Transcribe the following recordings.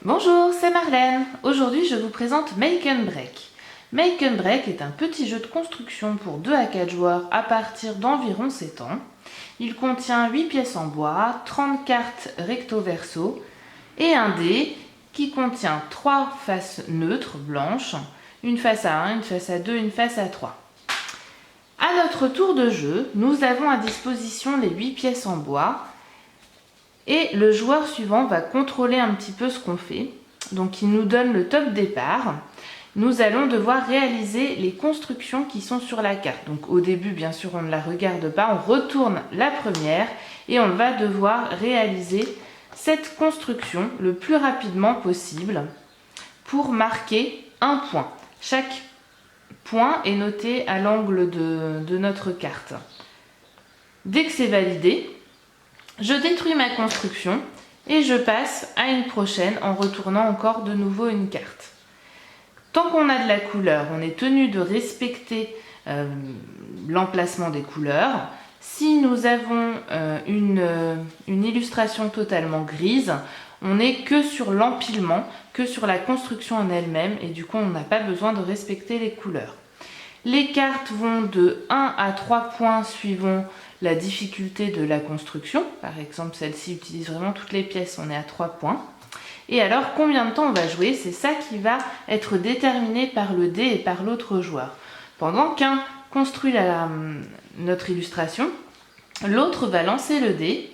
Bonjour, c'est Marlène. Aujourd'hui, je vous présente Make and Break. Make and Break est un petit jeu de construction pour 2 à 4 joueurs à partir d'environ 7 ans. Il contient 8 pièces en bois, 30 cartes recto-verso et un dé qui contient 3 faces neutres blanches, une face à 1, une face à 2, une face à 3. À notre tour de jeu, nous avons à disposition les 8 pièces en bois. Et le joueur suivant va contrôler un petit peu ce qu'on fait. Donc il nous donne le top départ. Nous allons devoir réaliser les constructions qui sont sur la carte. Donc au début, bien sûr, on ne la regarde pas. On retourne la première et on va devoir réaliser cette construction le plus rapidement possible pour marquer un point. Chaque point est noté à l'angle de notre carte. Dès que c'est validé, je détruis ma construction et je passe à une prochaine en retournant encore de nouveau une carte. Tant qu'on a de la couleur, on est tenu de respecter l'emplacement des couleurs. Si nous avons une illustration totalement grise, on n'est que sur l'empilement, que sur la construction en elle-même et du coup on n'a pas besoin de respecter les couleurs. Les cartes vont de 1 à 3 points suivant la difficulté de la construction. Par exemple, celle-ci utilise vraiment toutes les pièces, on est à 3 points. Et alors, combien de temps on va jouer? C'est ça qui va être déterminé par le dé et par l'autre joueur. Pendant qu'un construit notre illustration, l'autre va lancer le dé.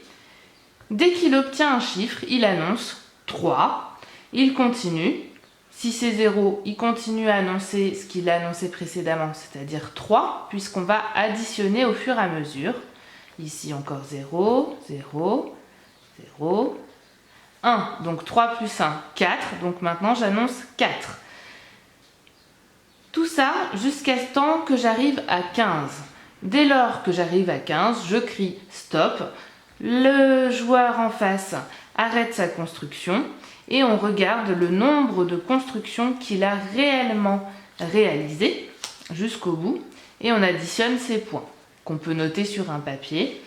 Dès qu'il obtient un chiffre, il annonce 3. Il continue. Si c'est 0, il continue à annoncer ce qu'il a annoncé précédemment, c'est-à-dire 3, puisqu'on va additionner au fur et à mesure. Ici encore 0, 0, 0, 1. Donc 3 plus 1, 4. Donc maintenant j'annonce 4. Tout ça jusqu'à ce temps que j'arrive à 15. Dès lors que j'arrive à 15, je crie stop. Le joueur en face arrête sa construction. Et on regarde le nombre de constructions qu'il a réellement réalisées jusqu'au bout. Et on additionne ces points qu'on peut noter sur un papier.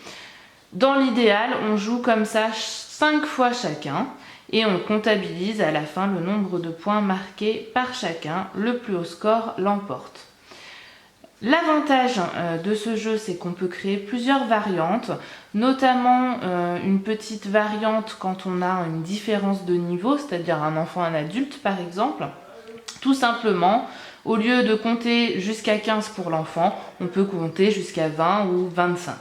Dans l'idéal, on joue comme ça 5 fois chacun. Et on comptabilise à la fin le nombre de points marqués par chacun. Le plus haut score l'emporte. L'avantage de ce jeu, c'est qu'on peut créer plusieurs variantes, notamment une petite variante quand on a une différence de niveau, c'est-à-dire un enfant, un adulte par exemple. Tout simplement, au lieu de compter jusqu'à 15 pour l'enfant, on peut compter jusqu'à 20 ou 25.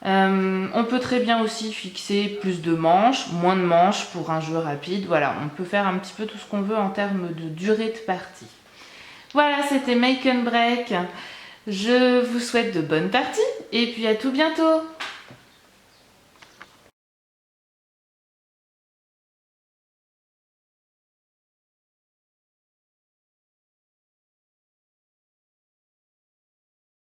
On peut très bien aussi fixer plus de manches, moins de manches pour un jeu rapide. Voilà, on peut faire un petit peu tout ce qu'on veut en termes de durée de partie. Voilà, c'était Make and Break. Je vous souhaite de bonnes parties et puis à tout bientôt.